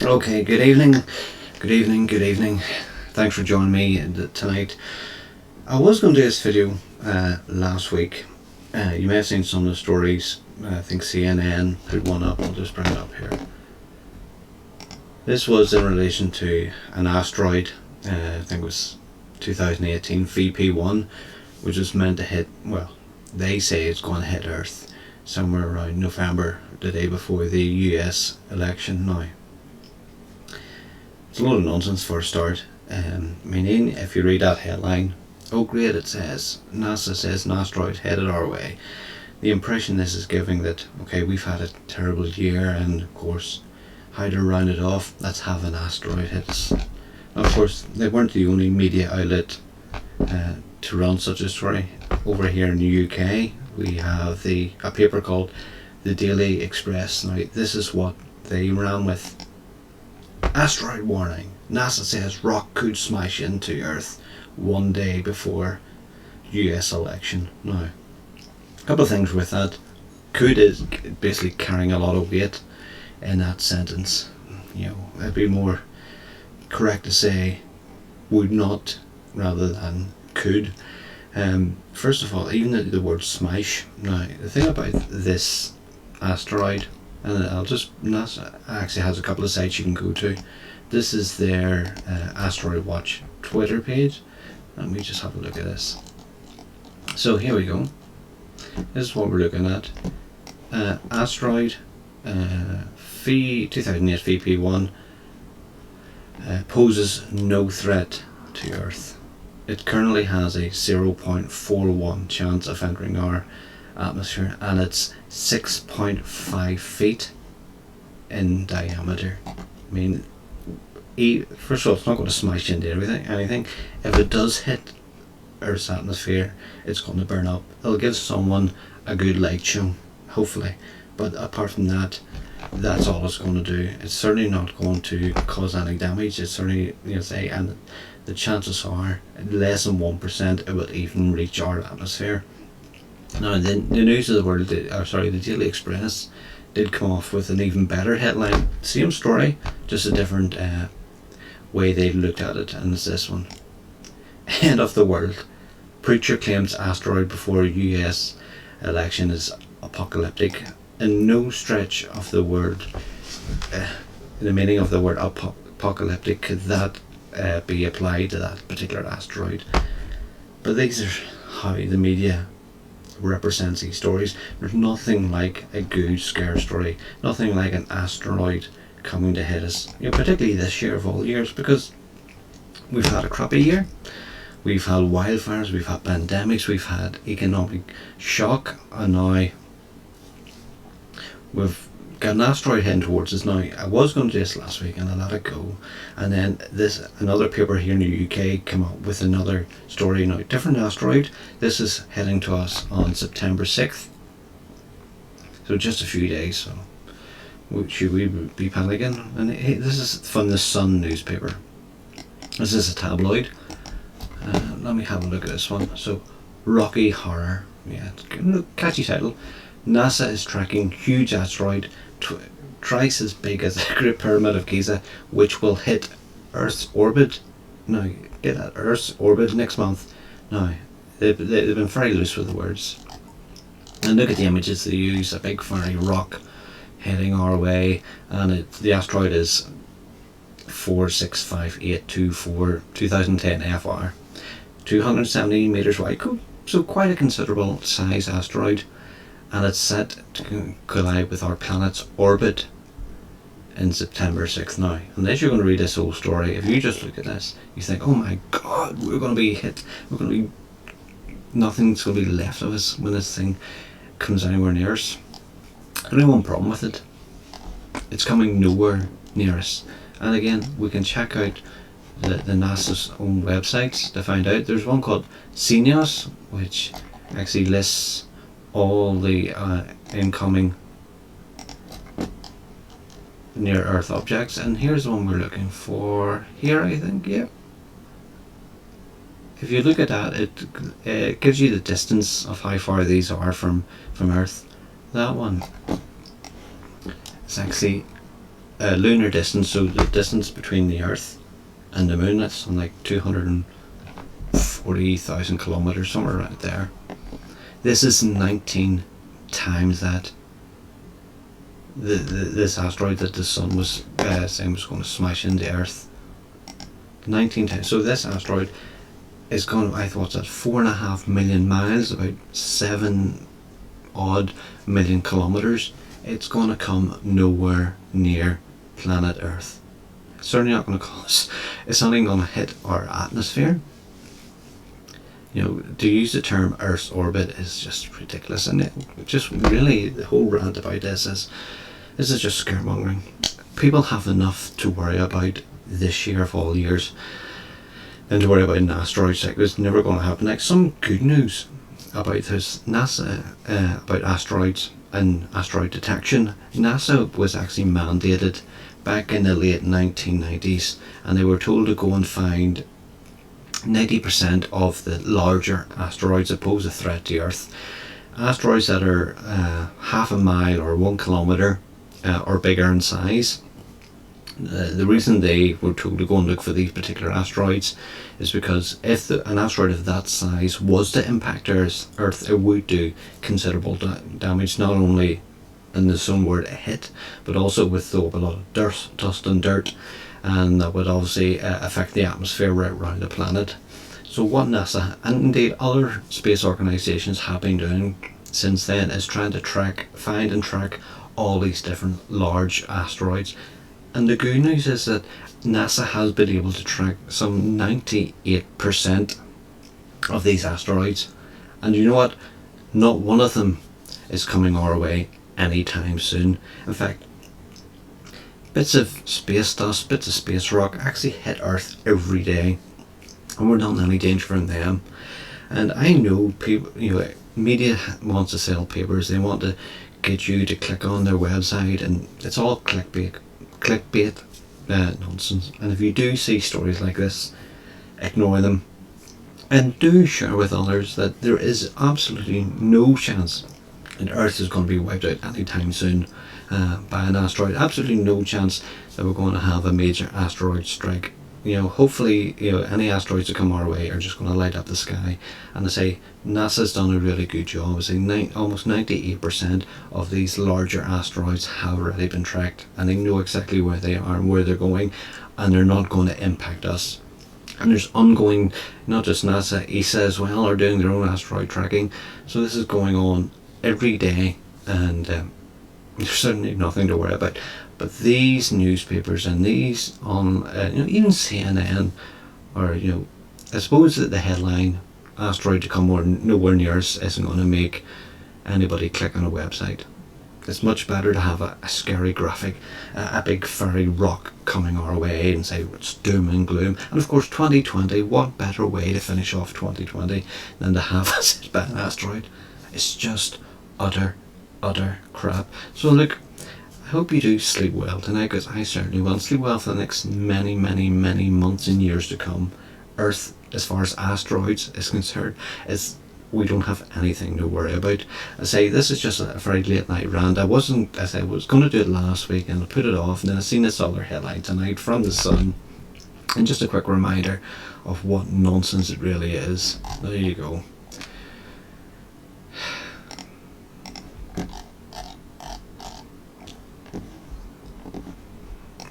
Okay, good evening. Thanks for joining me tonight. I was going to do this video last week. You may have seen some of the stories. I think CNN put one up. I'll just bring it up here. This was in relation to an asteroid. I think it was 2018 VP1, which is meant to hit, well, they say it's going to hit Earth somewhere around November, the day before the US election. Now, it's a lot of nonsense for a start. Meaning, if you read that headline, oh great, it says NASA says an asteroid headed our way. The impression this is giving that, okay, we've had a terrible year, and of course, how to round it off, let's have an asteroid hit us. Now, of course, they weren't the only media outlet to run such a story. Over here in the UK, we have a paper called the Daily Express. Now, this is what they ran with. Asteroid warning. NASA says rock could smash into Earth one day before US election. Now, a couple of things with that. Could is basically carrying a lot of weight in that sentence. You know, it'd be more correct to say would not rather than could. First of all, even the word smash. Now, the thing about this asteroid, and NASA actually has a couple of sites you can go to. This is their Asteroid Watch Twitter page. Let me just have a look at this. So here we go. This is what we're looking at. Asteroid 2008 VP1 poses no threat to Earth. It currently has a 0.41 chance of entering our atmosphere, and it's 6.5 feet in diameter. I mean, first of all, it's not going to smash into anything. If it does hit Earth's atmosphere, it's going to burn up. It'll give someone a good light show, hopefully. But apart from that, that's all it's going to do. It's certainly not going to cause any damage. It's certainly, and the chances are less than 1% it will even reach our atmosphere. Now, the news of the world, the Daily Express did come off with an even better headline. Same story, just a different way they looked at it, and it's this one. End of the world. Preacher claims asteroid before US election is apocalyptic. In no stretch of the word, the meaning of the word apocalyptic, could that be applied to that particular asteroid. But these are how the media represents these stories. There's nothing like a good scare story, nothing like an asteroid coming to hit us, particularly this year of all years, because we've had a crappy year. We've had wildfires, we've had pandemics, we've had economic shock, and now we've got an asteroid heading towards us. Now, I was going to do this last week and I let it go, and then another paper here in the UK came up with another story. Now, different asteroid. This is heading to us on September 6th, so just a few days. So should we be panicking? And this is from the Sun newspaper. This is a tabloid. Let me have a look at this one. So, Rocky Horror. Yeah, catchy title. NASA is tracking huge asteroid twice as big as the Great Pyramid of Giza, which will hit Earth's orbit. Now, get that, Earth's orbit next month. Now, they've been very loose with the words. And look at the images they use. A big fiery rock heading our way, and the asteroid is 465824 2010 FR, 270 meters wide. So quite a considerable size asteroid, and it's set to collide with our planet's orbit in September 6th. Now, unless you're going to read this whole story, if you just look at this, you think, oh my god, we're going to be hit, nothing's going to be left of us when this thing comes anywhere near us. Only one problem with it: it's coming nowhere near us. And again, we can check out the NASA's own websites to find out. There's one called CNEOS, which actually lists all the incoming near Earth objects, and here's the one we're looking for here, I think. Yeah, if you look at that, it gives you the distance of how far these are from Earth. That one is actually lunar distance, so the distance between the Earth and the Moon, that's on like 240,000 kilometers, somewhere right there. This is 19 times that. This asteroid that the Sun was saying was going to smash into Earth. 19 times. So this asteroid is going, I thought that 4.5 million miles, about 7 odd million kilometers. It's going to come nowhere near planet Earth. It's certainly not going to cause. It's not even going to hit our atmosphere. You know, to use the term Earth's orbit is just ridiculous, and it just really, the whole rant about this is just scaremongering. People have enough to worry about this year of all years than to worry about an asteroid strike. It's never going to happen. Like, some good news about this, NASA, about asteroids and asteroid detection. NASA was actually mandated back in the late 1990s, and they were told to go and find 90% of the larger asteroids that pose a threat to Earth. Asteroids that are half a mile or 1 kilometre or bigger in size. The reason they were told to go and look for these particular asteroids is because if an asteroid of that size was to impact Earth, it would do considerable damage, not only in the sun where it hit, but also with a lot of dust and dirt, and that would obviously affect the atmosphere right around the planet. So what NASA and indeed other space organisations have been doing since then is trying to find and track all these different large asteroids. And the good news is that NASA has been able to track some 98% of these asteroids. And you know what? Not one of them is coming our way anytime soon. In fact, bits of space dust, bits of space rock actually hit Earth every day, and we're not in any danger from them. And I know people, media wants to sell papers. They want to get you to click on their website, and it's all clickbait nonsense. And if you do see stories like this, ignore them, and do share with others that there is absolutely no chance that Earth is going to be wiped out anytime soon by an asteroid. Absolutely no chance that we're going to have a major asteroid strike. Hopefully, any asteroids that come our way are just going to light up the sky. And I say NASA's done a really good job. I say almost 98% of these larger asteroids have already been tracked, and they know exactly where they are and where they're going, and they're not going to impact us. And there's ongoing, not just NASA, ESA as well are doing their own asteroid tracking. So this is going on every day, and there's certainly nothing to worry about. But these newspapers and these on even CNN, or I suppose that the headline "asteroid to come nowhere near us" isn't going to make anybody click on a website. It's much better to have a scary graphic, a big furry rock coming our way, and say it's doom and gloom. And of course, 2020. What better way to finish off 2020 than to have us hit by an asteroid? It's just utter crap. So look, I hope you do sleep well tonight, because I certainly will. Sleep well for the next many months and years to come. Earth, as far as asteroids is concerned, we don't have anything to worry about. I say this is just a very late night rant. I was going to do it last week, and I put it off, and then I seen this other headline tonight from the Sun, and just a quick reminder of what nonsense it really is. There you go.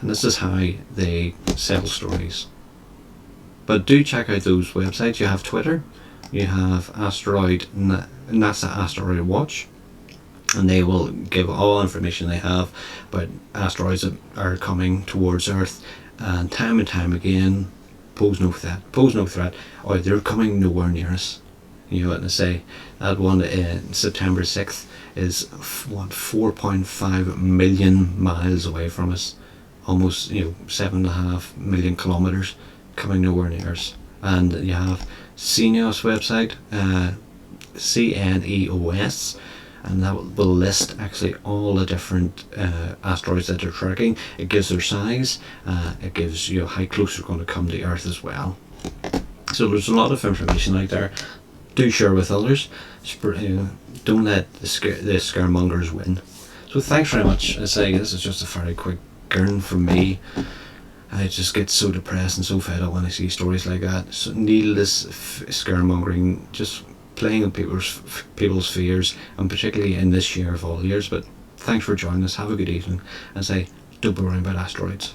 And this is how they sell stories. But do check out those websites. You have Twitter, you have NASA Asteroid Watch, and they will give all information they have about asteroids that are coming towards Earth, and time again, pose no threat, or they're coming nowhere near us. And I say that one in September 6th is 4.5 million miles away from us. Almost 7.5 million kilometers, coming nowhere near us. And you have CNEOS website, CNEOS, and that will list actually all the different asteroids that they're tracking. It gives their size, it gives how close they're going to come to Earth as well. So there's a lot of information out there. Do share with others. Don't let the scaremongers win. So thanks very much. I say this is just a very quick gurn from me. I just get so depressed and so fed up when I see stories like that. So needless scaremongering, just playing on people's fears, and particularly in this year of all years. But thanks for joining us. Have a good evening, and say, don't be worrying about asteroids.